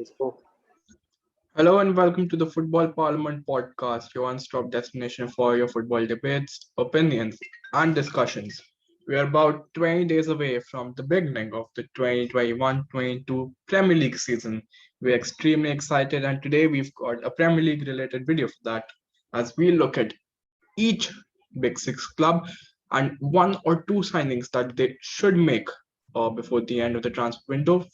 So, Hello and welcome to the Football Parliament podcast, your one stop destination for your football debates, opinions, and discussions. We are about 20 days away from the beginning of the 2021-22 Premier League season. We're extremely excited, and today we've got a Premier League related video for that as we look at each Big Six club and one or two signings that they should make before the end of the transfer window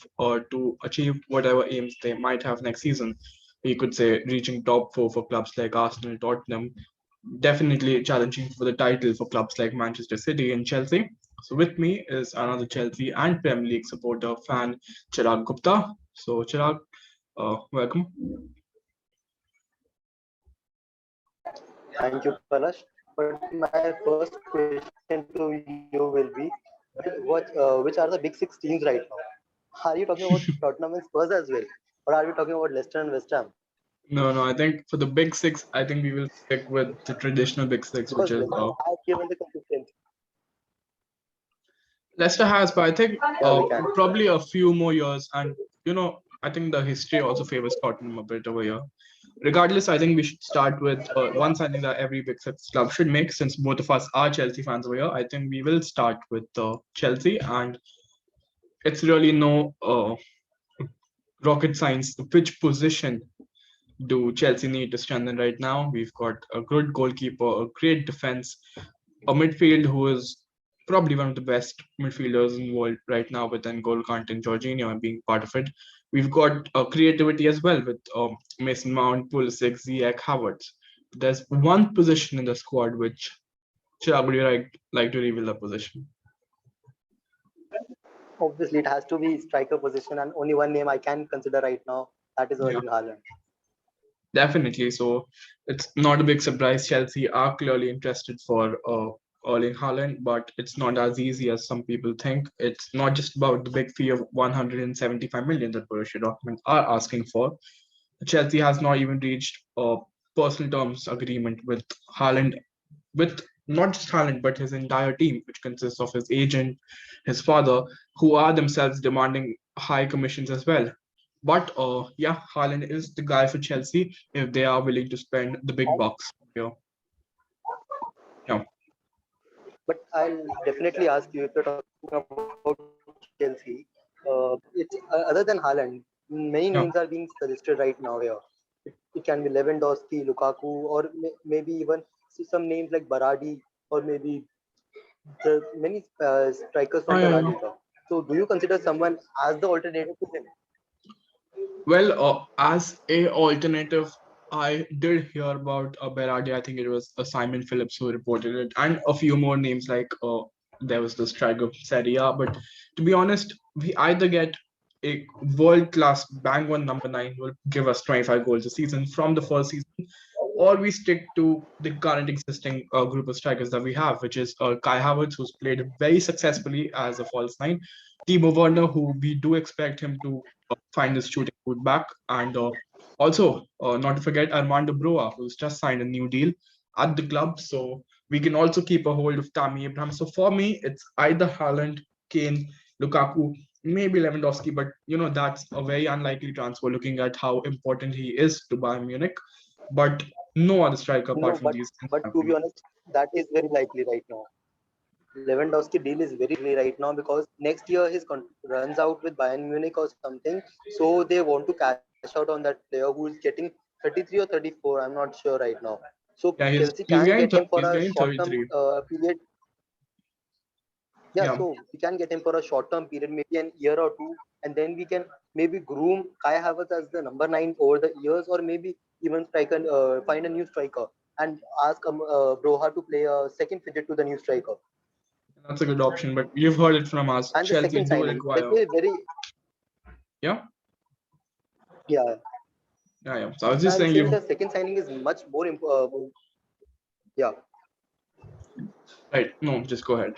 to achieve whatever aims they might have next season. You could say reaching top four for clubs like Arsenal, Tottenham, definitely challenging for the title for clubs like Manchester City and Chelsea. So with me is another Chelsea and Premier League supporter fan, Chirag Gupta. So Chirag, welcome. thank you, Palash. But my first question to you will be, which are the Big Six teams right now? Are you talking about Tottenham and Spurs as well? Or are we talking about Leicester and West Ham? No, I think for the big six, I think we will stick with the traditional big six, Because which is Leicester has given the consistency. Leicester has, but I think Yeah, we can. probably a few more years. And, I think the history also favors Tottenham a bit over here. Regardless, I think we should start with one signing that every Big Six club should make, since both of us are Chelsea fans over here. I think we will start with Chelsea, and it's really no rocket science. Which position do Chelsea need to strengthen right now? We've got a good goalkeeper, a great defense, a midfield who is probably one of the best midfielders in the world right now with N'Golo Kante and Jorginho and being part of it. We've got creativity as well with Mason Mount, Pulisic, Ziyech, Havertz. There's one position in the squad which Chirag, would you like to reveal the position? Obviously, it has to be striker position, and only one name I can consider right now. That is Yeah, Erling Haaland. definitely. So it's not a big surprise. Chelsea are clearly interested for Erling Haaland, but it's not as easy as some people think. It's not just about the big fee of 175 million that Borussia Dortmund are asking for. Chelsea has not even reached a personal terms agreement with Haaland, with not just Haaland, but his entire team, which consists of his agent, his father, who are themselves demanding high commissions as well. But yeah, Haaland is the guy for Chelsea if they are willing to spend the big bucks. Yeah, yeah, But I'll definitely ask you if you're talking about Chelsea. It's other than Haaland, many names are being yeah. suggested right now here. It can be Lewandowski, Lukaku, or maybe even some names like Baradi, or maybe the many strikers from the Yeah, La yeah. Liga. So, do you consider someone as the alternative to him? Well, as a alternative, I did hear about Berardi. I think it was Simon Phillips who reported it, and a few more names like there was the striker Serie A. But to be honest, we either get a world-class bang one number nine who will give us 25 goals a season from the first season, or we stick to the current existing group of strikers that we have, which is Kai Havertz, who's played very successfully as a false nine, Timo Werner, who we do expect him to find his shooting foot back, and also not to forget Armando Broa, who's just signed a new deal at the club. So we can also keep a hold of Tammy Abraham. So for me, it's either Haaland, Kane, Lukaku, maybe Lewandowski, but that's a very unlikely transfer looking at how important he is to Bayern Munich. But no other striker apart No, from these. but to be honest, that is very likely right now. Lewandowski deal is very likely right now because next year his contract runs out with Bayern Munich or something. So they want to cash out on that player who is getting 33 or 34. I'm not sure right now. So Yeah, Chelsea he's can get getting him for he's a getting short term 33. period. Yeah, Yeah, so we can get him for a short term period, maybe an year or two, and then we can maybe groom Kai Havertz as the number nine over the years, or maybe even find a new striker and ask Broha to play a second fidget to the new striker. that's a good option. But you've heard it from us. And the Chelsea second do signing, let require. me very Yeah, yeah. yeah. So I was just I'm saying saying you've the second signing is much more yeah. right. No, just go ahead.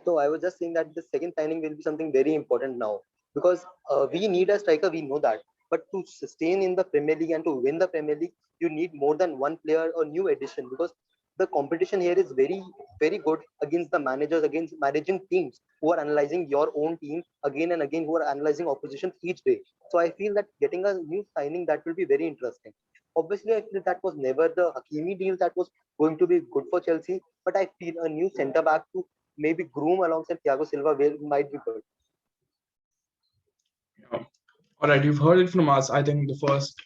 So I was just saying that the second signing will be something very important now because we need a striker. We know that, but to sustain in the Premier League and to win the Premier League, you need more than one player or new addition because the competition here is very good against the managers, against managing teams who are analyzing your own team again and again, who are analyzing oppositions each day. So I feel that getting a new signing, that will be very interesting. Obviously, I feel that was never the Hakimi deal that was going to be good for Chelsea, but I feel a new centre back to maybe groom alongside Thiago Silva will might be good. Yeah. All right, you've heard it from us. I think the first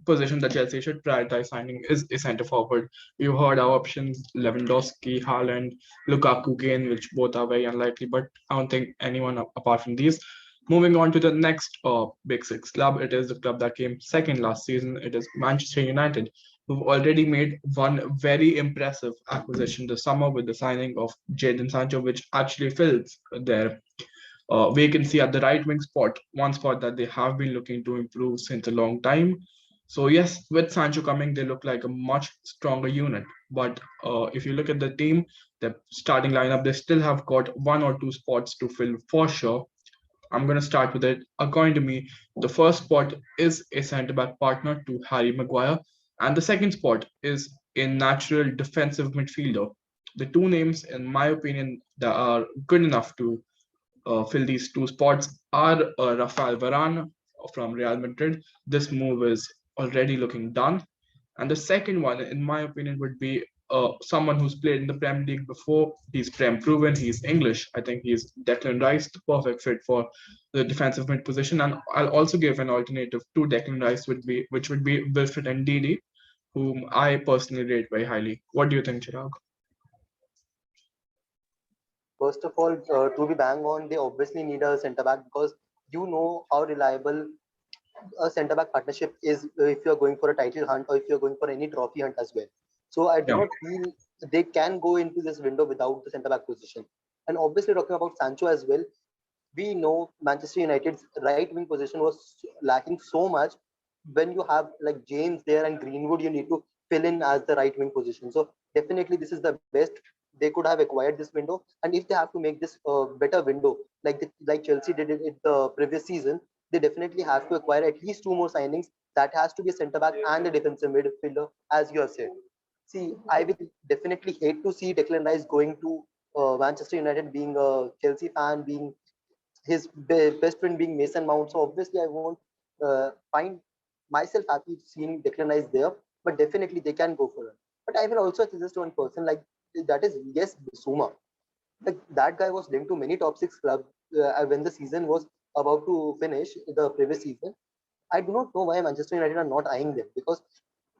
position that Chelsea should prioritize signing is a centre forward. You heard our options: Lewandowski, Haaland, Lukaku, Kane, which both are very unlikely, but I don't think anyone apart from these. Moving on to the next Big Six club, it is the club that came second last season. It is Manchester United, who've already made one very impressive acquisition this summer with the signing of Jadon Sancho, which actually fills their vacancy at the right wing spot, one spot that they have been looking to improve since a long time. So yes, with Sancho coming, they look like a much stronger unit. But if you look at the team, the starting lineup, they still have got one or two spots to fill for sure. I'm going to start with it. According to me, the first spot is a centre back partner to Harry Maguire, and the second spot is a natural defensive midfielder. The two names, in my opinion, that are good enough to fill these two spots are Rafael Varane from Real Madrid. This move is already looking done. And the second one, in my opinion, would be someone who's played in the Premier League before. He's prem proven. He's English. I think he's Declan Rice, the perfect fit for the defensive mid position. And I'll also give an alternative to Declan Rice, which would be Wilfred Ndidi, whom I personally rate very highly. What do you think, Chirag? First of all, to be bang on, they obviously need a centre back because you know how reliable a centre back partnership is if you're going for a title hunt or if you're going for any trophy hunt as well. So I do Yeah. not feel they can go into this window without the centre back position. And obviously, talking about Sancho as well, we know Manchester United's right wing position was lacking so much. When you have like James there and Greenwood, you need to fill in as the right wing position. So definitely, this is the best they could have acquired this window. And if they have to make this better window, like Chelsea did it in the previous season, they definitely have to acquire at least two more signings. That has to be a centre back and a defensive midfielder, as you have said. See, I will definitely hate to see Declan Rice going to Manchester United, being a Chelsea fan, being his best friend being Mason Mount. So obviously, I won't find myself happy seeing Declan Rice there. But definitely, they can go for it. But I will also suggest one person like that is yes Bissouma. Like that guy was linked to many top six clubs when the season was about to finish the previous season. I do not know why Manchester United are not eyeing them because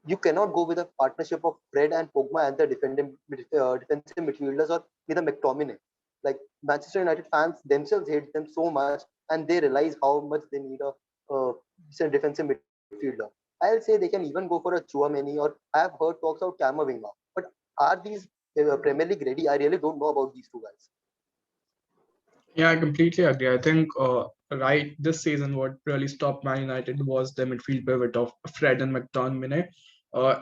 you cannot go with a partnership of Fred and Pogba and the defensive midfielders or with a McTominay. Like Manchester United fans themselves hate them so much, and they realize how much they need a defensive midfielder. I'll say they can even go for a Chouameni, or I have heard talks about Camavinga. But are these Premier League ready? I really don't know about these two guys. Yeah, I completely agree. I think right this season, what really stopped Man United was the midfield pivot of Fred and McTominay.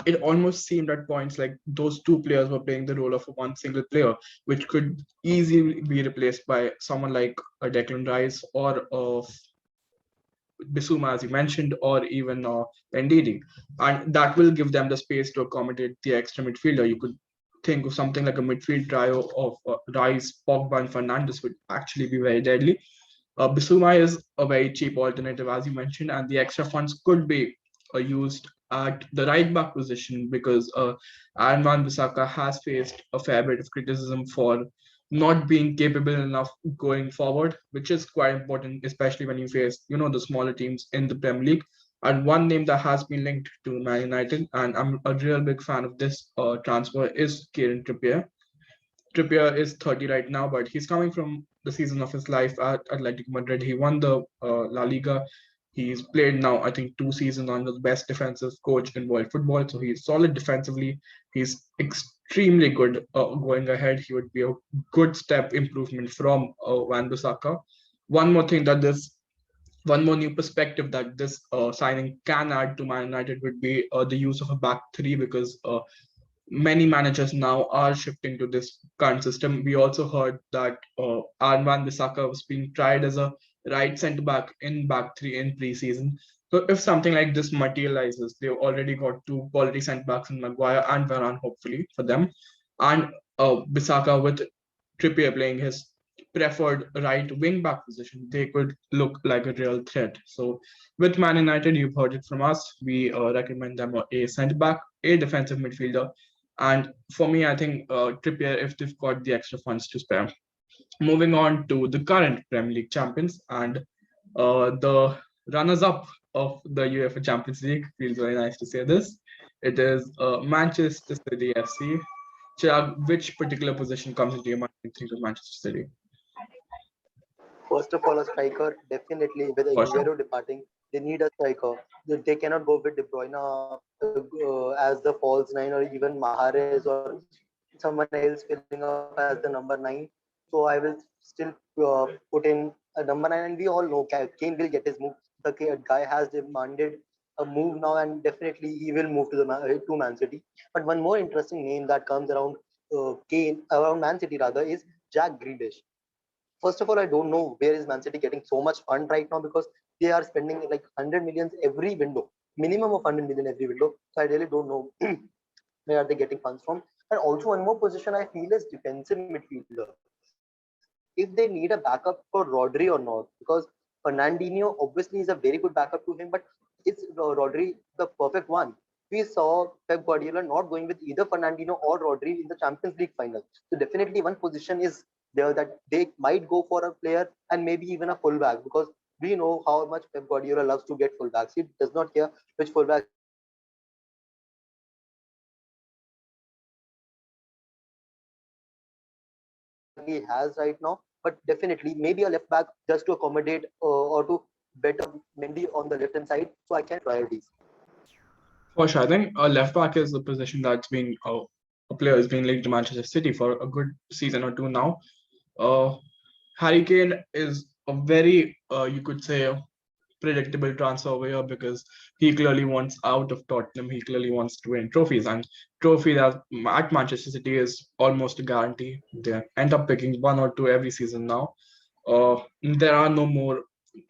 It almost seemed at points like those two players were playing the role of one single player, which could easily be replaced by someone like a Declan Rice or Bissouma, as you mentioned, or even Ndidi. And that will give them the space to accommodate the extra midfielder. You could think of something like a midfield trio of Rice, Pogba, and Fernandes would actually be very deadly. Bissouma is a very cheap alternative, as you mentioned, and the extra funds could be used at the right back position because Aaron Wan-Bissaka has faced a fair bit of criticism for not being capable enough going forward, which is quite important, especially when you face, the smaller teams in the Premier League. And one name that has been linked to Man United, and I'm a real big fan of this transfer, is Kieran Trippier. Trippier is 30 right now, but he's coming from the season of his life at Atletico Madrid. He won the La Liga. He's played now, I think, 2 seasons under the best defensive coach in world football. So he's solid defensively. He's extremely good going ahead. He would be a good step improvement from Wan-Bissaka. One more thing that this one more new perspective that this signing can add to Man United would be the use of a back three because many managers now are shifting to this current system. We also heard that Arman Bissaka was being tried as a right centre back in back three in preseason. So if something like this materializes, they've already got two quality centre backs in Maguire and Varane, hopefully for them, and Bissaka with Trippier playing his preferred right wing back position, they could look like a real threat. So with Man United, you've heard it from us. We recommend them a centre back, a defensive midfielder, and for me, I think Trippier if they've got the extra funds to spare. Moving on to the current Premier League champions and the runners-up of the UEFA Champions League. Feels very nice to say this. It is Manchester City FC. Chirag, which particular position comes into your mind when you think of Manchester City? First of all, a striker, definitely with For sure. Aguero departing, they need a striker. They cannot go with De Bruyne as the false nine, or even Mahrez or someone else filling up as the number nine. So I will still put in a number nine, and we all know Kane will get his move. The guy has demanded a move now, and definitely he will move to to Man City. But one more interesting name that comes around around Man City rather, is Jack Grealish. First of all, I don't know where is Man City getting so much fund right now, because they are spending like 100 millions every window, minimum of 100 million every window. So I really don't know where are they getting funds from. And also one more position I feel is defensive midfielder. If they need a backup for Rodri or not, because Fernandinho obviously is a very good backup to him, but is Rodri the perfect one? We saw Pep Guardiola not going with either Fernandinho or Rodri in the Champions League final. So definitely one position is there that they might go for a player, and maybe even a fullback, because we know how much Pep Guardiola loves to get fullbacks. He does not care which fullback he has right now. He just wants to get the best fullback he has right now. But definitely, maybe a left back just to accommodate or to better Mendy on the left hand side. So I can priorities. For sure. I think a left back is a position that's been a player has been linked to Manchester City for a good season or two now. Uh, Harry Kane is a very, you could say, predictable transfer over here because he clearly wants out of Tottenham. He clearly wants to win trophies, and trophy that at Manchester City is almost a guarantee. They end up picking one or two every season now. There are no more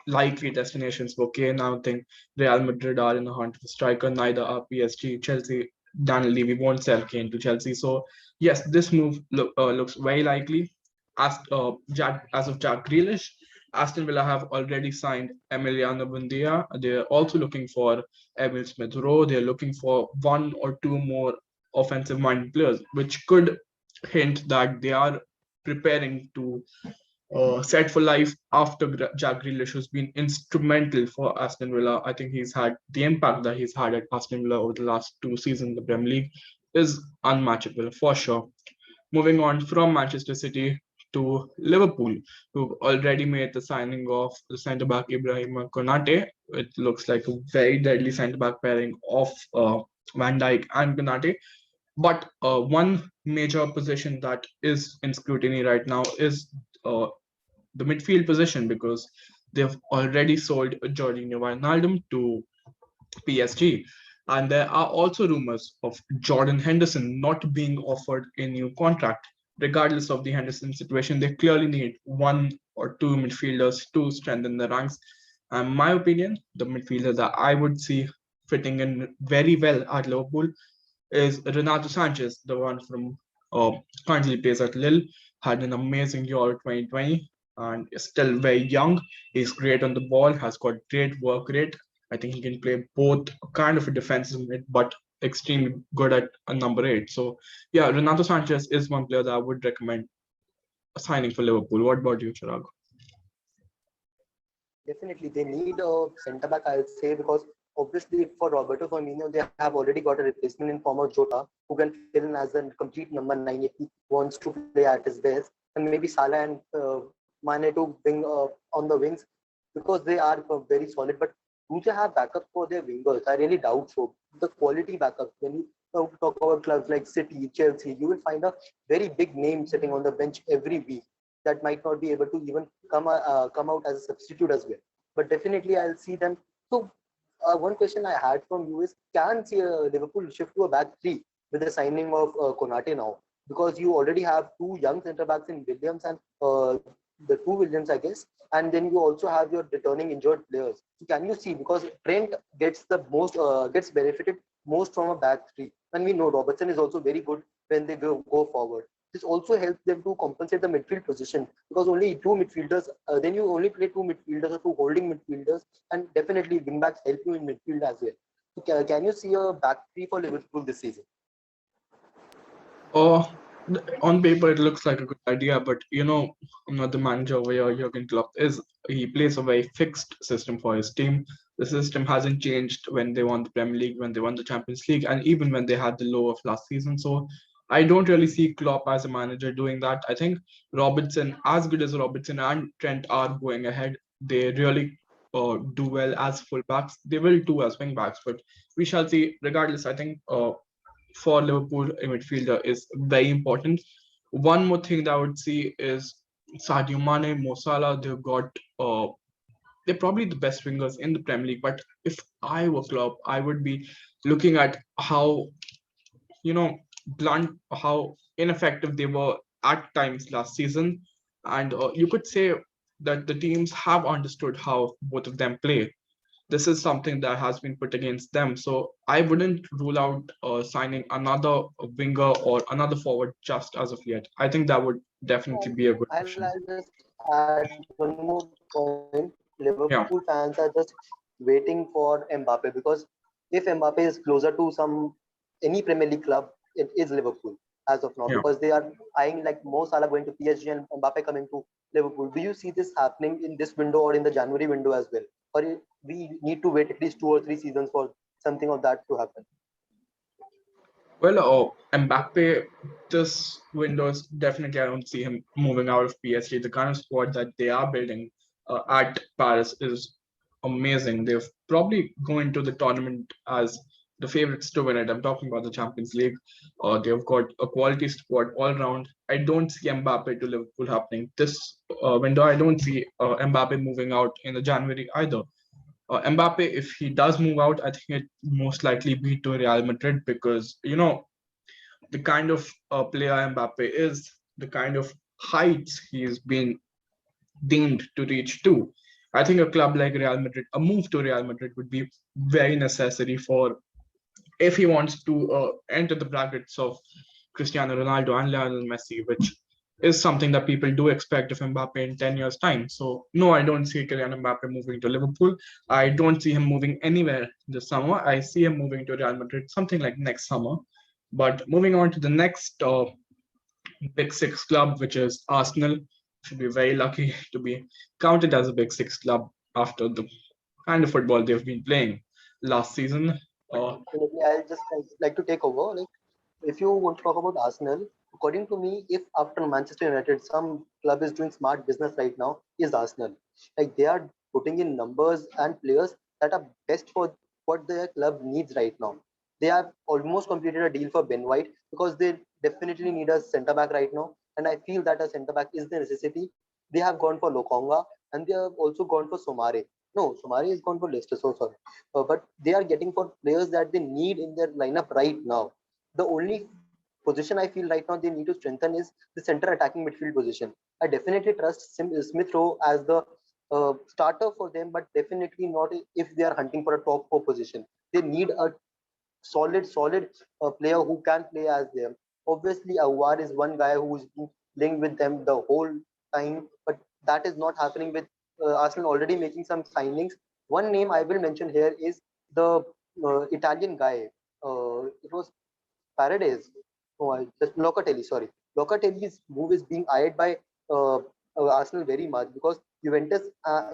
likely destinations for Kane. I don't think Real Madrid are in the hunt for striker. Neither are PSG, Chelsea. Daniel Levy won't sell Kane to Chelsea. So yes, this move looks very likely. As of Jack Grealish, Aston Villa have already signed Emiliano Buendia. They're also looking for Emil Smith Rowe. They're looking for one or two more offensive minded players, which could hint that they are preparing to set for life after Jack Grealish, who's been instrumental for Aston Villa. I think he's had the impact that he's had at Aston Villa over the last two seasons in the Premier League is unmatchable for sure. Moving on from Manchester City to Liverpool, who've already made the signing of the centre back Ibrahim Konate. It looks like a very deadly centre back pairing of Van Dijk and Konate. But one major position that is in scrutiny right now is uh, the midfield position because they've already sold Jorginho Wijnaldum to PSG. And there are also rumors of Jordan Henderson not being offered a new contract. Regardless of the Henderson situation, they clearly need one or two midfielders to strengthen the ranks. And my opinion, the midfielder that I would see fitting in very well at Liverpool is Renato Sanchez, the one from uh, currently plays at Lille, had an amazing Euro 2020 and is still very young. He's great on the ball, has got great work rate. I think he can play both kind of a defensive mid, but extremely good at a number eight. So yeah, Renato Sanchez is one player that I would recommend signing for Liverpool. What about you, Chirag? Definitely, they need a centre back, I'll say, because obviously for Roberto Firmino, they have already got a replacement in form of Jota, who can fill in as a complete number nine if he wants to play at his best, and maybe Salah and Mane to bring on the wings, because they are very solid. But do they have backup for their wingers? I really doubt so. The quality backup, when you talk about clubs like City, Chelsea, you will find a very big name sitting on the bench every week that might not be able to even come out as a substitute as well. But definitely, I'll see them. So, one question I had from you is: can see Liverpool shift to a back three with the signing of Konate now? Because you already have two young centre backs in Williams and the two Williams, I guess, and then you also have your returning injured players. So can you see, because Trent gets the most gets benefited most from a back three, and we know Robertson is also very good when they go forward. This also helps them to compensate the midfield position, because only two midfielders, then you only play two midfielders or two holding midfielders, and definitely wing backs help you in midfield as well. So can you see a back three for Liverpool this season? Uh, on paper, it looks like a good idea, but I'm not the manager where Jurgen Klopp is. He plays a very fixed system for his team. The system hasn't changed when they won the Premier League, when they won the Champions League, and even when they had the low of last season. So I don't really see Klopp as a manager doing that. I think Robertson, as good as Robertson and Trent are going ahead, they really do well as fullbacks. They will do as wing backs, but we shall see. Regardless, I think for Liverpool, a midfielder is very important. One more thing that I would see is Sadio Mane, Mo Salah. They're probably the best wingers in the Premier League. But if I were Klopp, I would be looking at how blunt, how ineffective they were at times last season, and you could say that the teams have understood how both of them play. This is something that has been put against them. So I wouldn't rule out signing another winger or another forward just as of yet. I think that would definitely be a good option. I'll just add one more point. Liverpool fans are Yeah, just waiting for Mbappe, because if Mbappe is closer to any Premier League club, it is Liverpool as of now, because yeah. they are eyeing like Mo Salah going to PSG and Mbappe coming to Liverpool. Do you see this happening in this window or in the January window as well? Or we need to wait at least 2 or 3 seasons for something of that to happen? Well, Mbappe, this window is definitely, I don't see him moving out of PSG. The kind of squad that they are building at Paris is amazing. They've probably going to the tournament as the favorites to win it. I'm talking about the Champions League. They've got a quality squad all round. I don't see Mbappe to Liverpool happening this window. I don't see Mbappe moving out in the January either. Mbappe, if he does move out, I think it most likely be to Real Madrid, because the kind of player Mbappe is, the kind of heights he's been deemed to reach to. I think a club like Real Madrid, a move to Real Madrid would be very necessary for if he wants to enter the brackets of Cristiano Ronaldo and Lionel Messi, which is something that people do expect of Mbappe in 10 years' time. So, no, I don't see Kylian Mbappe moving to Liverpool. I don't see him moving anywhere this summer. I see him moving to Real Madrid, something like next summer. But moving on to the next Big Six club, which is Arsenal, should be very lucky to be counted as a Big Six club after the kind of football they've been playing last season. Uh, Definitely, I'll just like to take over. Like, if you want to talk about Arsenal, according to me, if after Manchester United, some club is doing smart business right now, is Arsenal. Like they are putting in numbers and players that are best for what their club needs right now. They have almost completed a deal for Ben White, because they definitely need a centre back right now, and I feel that a centre back is the necessity. They have gone for Lokonga, and they have also gone for Somare. No, Somare is gone for Leicester. So sorry, but they are getting for players that they need in their lineup right now. The only position I feel right now they need to strengthen is the center attacking midfield position. I definitely trust Smith Rowe as the starter for them, but definitely not if they are hunting for a top four position. They need a solid player who can play as them. Obviously, Awar is one guy who's been linked with them the whole time, but that is not happening with Arsenal already making some signings. One name I will mention here is the Italian guy. It was Paredes. Oh, just Locatelli. Sorry, Locatelli's move is being eyed by Arsenal very much, because Juventus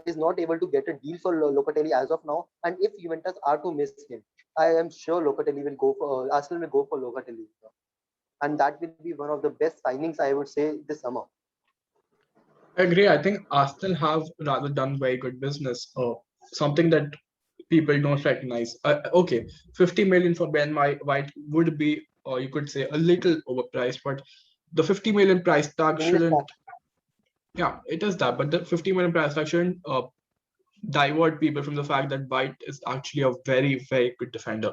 is not able to get a deal for Locatelli as of now. And if Juventus are to miss him, I am sure Locatelli will go for Arsenal will go for Locatelli, and that will be one of the best signings I would say this summer. I agree. I think Arsenal have rather done very good business. Something that people don't recognize. Okay, 50 million for White would be, or you could say, a little overpriced, but the 50 million price tag In this shouldn't. Yeah, it is that, but the 50 million price tag shouldn't divert people from the fact that White is actually a very, very good defender.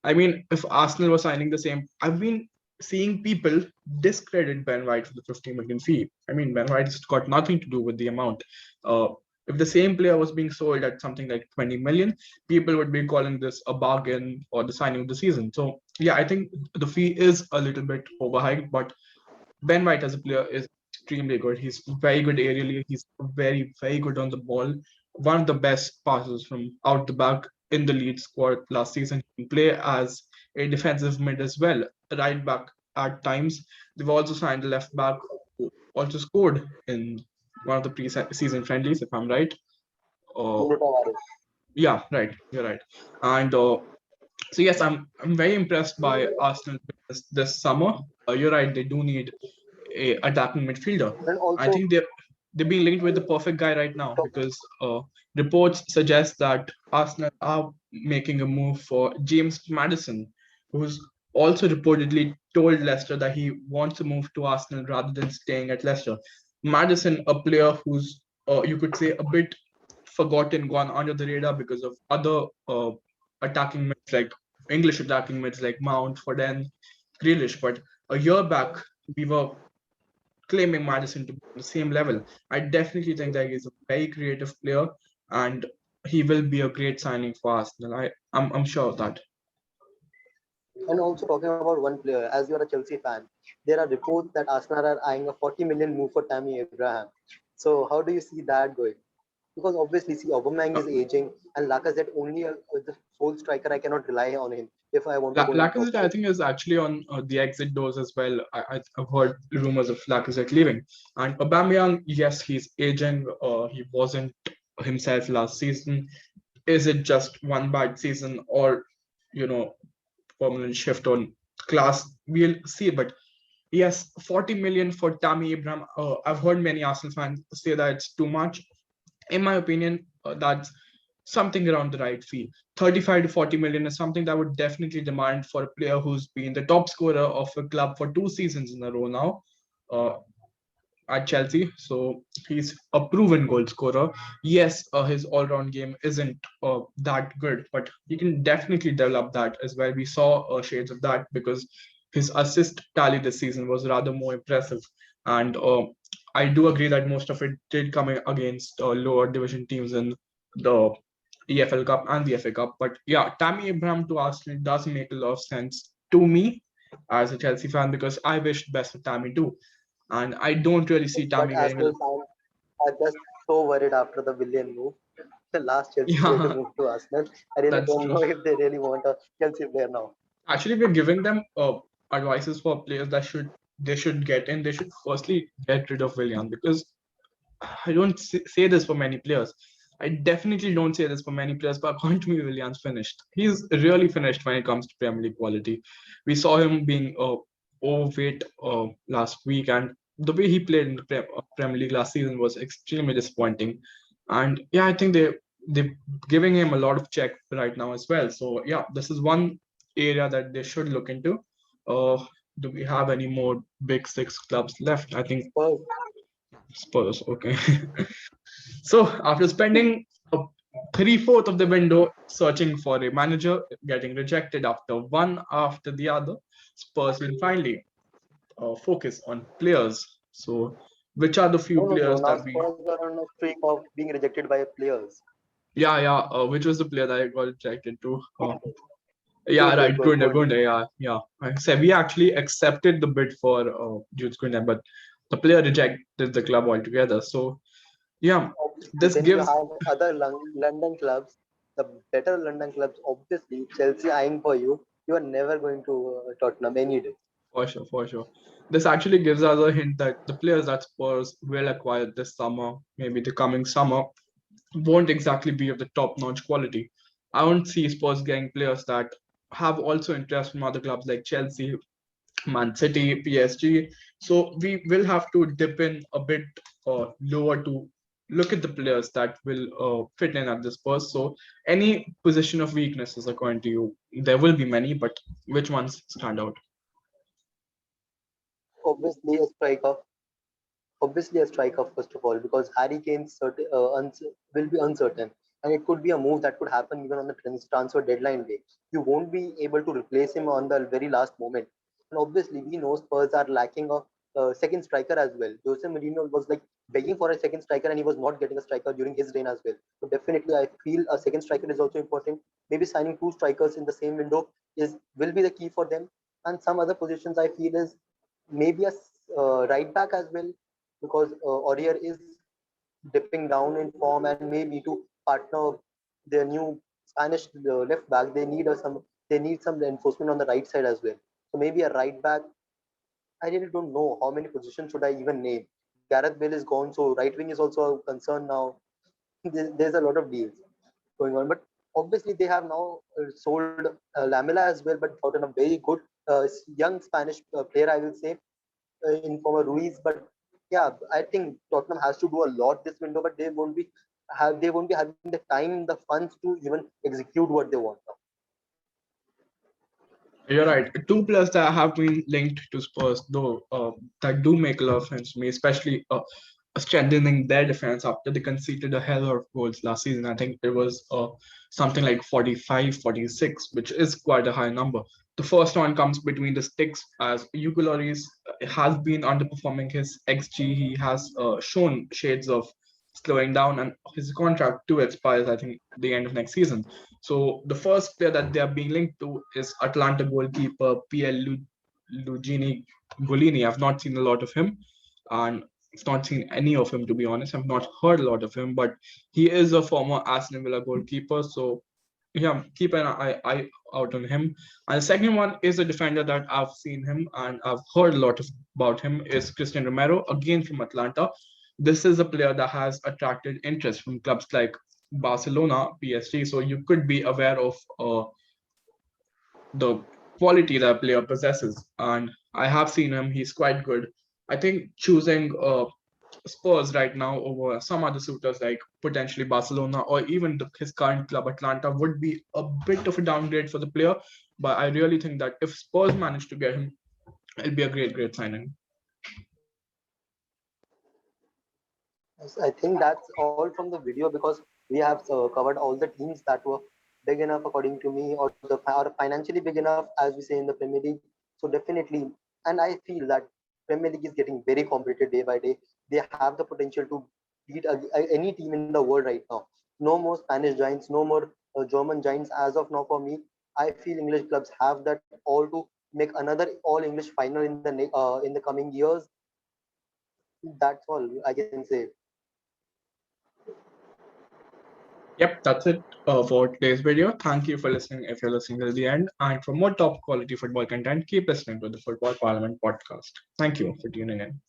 I mean, if Arsenal was signing the same, I've been seeing people discredit Ben White for the 50 million fee. I mean, Ben White's got nothing to do with the amount. Uh, if the same player was being sold at something like 20 million, people would be calling this a bargain or the signing of the season. So yeah, I think the fee is a little bit overhyped, but Ben White as a player is extremely good. He's very good aerially. He's very, very good on the ball. One of the best passers from out the back in the lead squad last season. He can play as a defensive mid as well, right back at times. They've also signed a left back who also scored in one of the pre-season friendlies, if I'm right. Uh, Nuno Tavares. yeah, right. You're right. And so yes, I'm very impressed by Arsenal this summer. You're right. They do need a attacking midfielder. And I also, think they're being linked with the perfect guy right now talk- because reports suggest that Arsenal are making a move for James Madison, who's also reportedly told Leicester that he wants to move to Arsenal rather than staying at Leicester. Madison, a player who's you could say a bit forgotten, gone under the radar because of other attacking mids like English attacking mids like Mount, Foden, Grealish. But a year back, we were claiming Madison to be on the same level. I definitely think that he's a very creative player and he will be a great signing for Arsenal. I'm sure of that. and also talking about one player, as you are a Chelsea fan, there are reports that Arsenal are eyeing a 40 million move for Tammy Abraham. So how do you see that going? Because obviously, see, Aubameyang Uh, is aging, and Lacazette only the sole striker. I cannot rely on him if I want to go in the top Lacazette, I four. think, is actually on the exit doors as well. I've heard rumors of Lacazette leaving. And Aubameyang, yes, he's aging. He wasn't himself last season. Is it just one bad season or, you know, permanent shift on class? We'll see. But yes, 40 million for Tammy Abraham. I've heard many Arsenal fans say that it's too much. In my opinion, that's something around the right fee. 35 to 40 million is something that would definitely demand for a player who's been the top scorer of a club for 2 seasons in a row now uh, at Chelsea. So he's a proven goal scorer. Yes, his all round game isn't that good, but he can definitely develop that as well. We saw shades of that because his assist tally this season was rather more impressive. And I do agree that most of it did come against lower division teams in the EFL Cup and the FA Cup. But yeah, Tammy Abraham to Arsenal does make a lot of sense to me as a Chelsea fan because I wished best for Tammy too. And I don't really see But Tammy getting Arsenal fans are just so worried after the Willian move. The last Chelsea player to yeah, move to Arsenal. I really that's don't true. know if they really want a Chelsea player now. Actually, we're giving them advices for players that should get in. They should firstly get rid of Willian because I don't say this for many players. I definitely don't say this for many players, but according to me, Willian's finished. He's really finished when it comes to Premier League quality. We saw him being overweight last week, and the way he played in the Premier League last season was extremely disappointing. And yeah, I think they're giving him a lot of check right now as well. So yeah, this is one area that they should look into. Uh, do we have any more big six clubs left? I think Spurs. Spurs. Okay. So after spending three-fourths of the window searching for a manager, getting rejected after the other, Spurs will finally focus on players. So which are the few No, no, no. players Now that we? Spurs are on a streak of being rejected by players. Yeah, yeah. Which was the player that I got rejected to? Yeah, Gunde, right. Gunde, Gunde. Gunde. Yeah, yeah. I said we actually accepted the bid for Jude Gunde, but the player rejected the club altogether. So yeah, Obviously, this then you gives have other London clubs, the better London clubs. Obviously, Chelsea eyeing for you. You are never going to Tottenham any day. For sure, for sure. This actually gives us a hint that the players that Spurs will acquire this summer, maybe the coming summer, won't exactly be of the top-notch quality. I won't see Spurs getting players that have also interest from other clubs like Chelsea, Man City, PSG. So we will have to dip in a bit lower to look at the players that will fit in at the Spurs. So any position of weaknesses, according to you, there will be many, but which ones stand out? Obviously, a striker. Obviously, a striker first of all, because Harry Kane's will be uncertain, and it could be a move that could happen even on the transfer deadline day. You won't be able to replace him on the very last moment. And obviously, we know Spurs are lacking of second striker as well. Jose Mourinho was like begging for a second striker, and he was not getting a striker during his reign as well. So definitely, I feel a second striker is also important. Maybe signing two strikers in the same window is will be the key for them. And some other positions I feel is maybe a right back as well, because Aurier is dipping down in form, and maybe to partner their new Spanish left back, they need some enforcement on the right side as well. So maybe a right back. I really don't know how many positions should I even name. Gareth Bale is gone, so right wing is also a concern now. There's a lot of deals going on, but obviously they have now sold Lamela as well, but gotten a very good young Spanish player, I will say, in form of Ruiz. But yeah, I think Tottenham has to do a lot this window, but they won't be having the time, the funds to even execute what they want now. You're right. Two players that have been linked to Spurs, though, that do make a lot of sense to me, especially strengthening their defense after they conceded a hell of goals last season. I think it was something like 45, 46, which is quite a high number. The first one comes between the sticks as Hugo Lloris has been underperforming his XG. He has shown shades of slowing down, and his contract too expires, I think, the end of next season. So the first player that they are being linked to is Atlanta goalkeeper Luigi Golini. I've not seen a lot of him, and I've not seen any of him, to be honest. I've not heard a lot of him, but he is a former Aston Villa goalkeeper. So yeah, keep an eye out on him. And the second one is a defender that I've seen him and I've heard a lot about him is Christian Romero, again from Atlanta. This is a player that has attracted interest from clubs like Barcelona, PSG. So you could be aware of the quality that player possesses. And I have seen him; he's quite good. I think choosing Spurs right now over some other suitors like potentially Barcelona or even his current club Atlanta would be a bit of a downgrade for the player. But I really think that if Spurs manage to get him, it'll be a great signing. Yes, I think that's all from the video, because we have covered all the teams that were big enough, according to me, or financially big enough, as we say in the Premier League. So definitely, and I feel that Premier League is getting very competitive day by day. They have the potential to beat any team in the world right now. No more Spanish giants, no more German giants as of now. For me, I feel English clubs have that all to make another all English final in the coming years. That's all I can say. Yep, that's it for today's video. Thank you for listening if you're listening till the end. And for more top quality football content, keep listening to the Football Parliament podcast. Thank you for tuning in.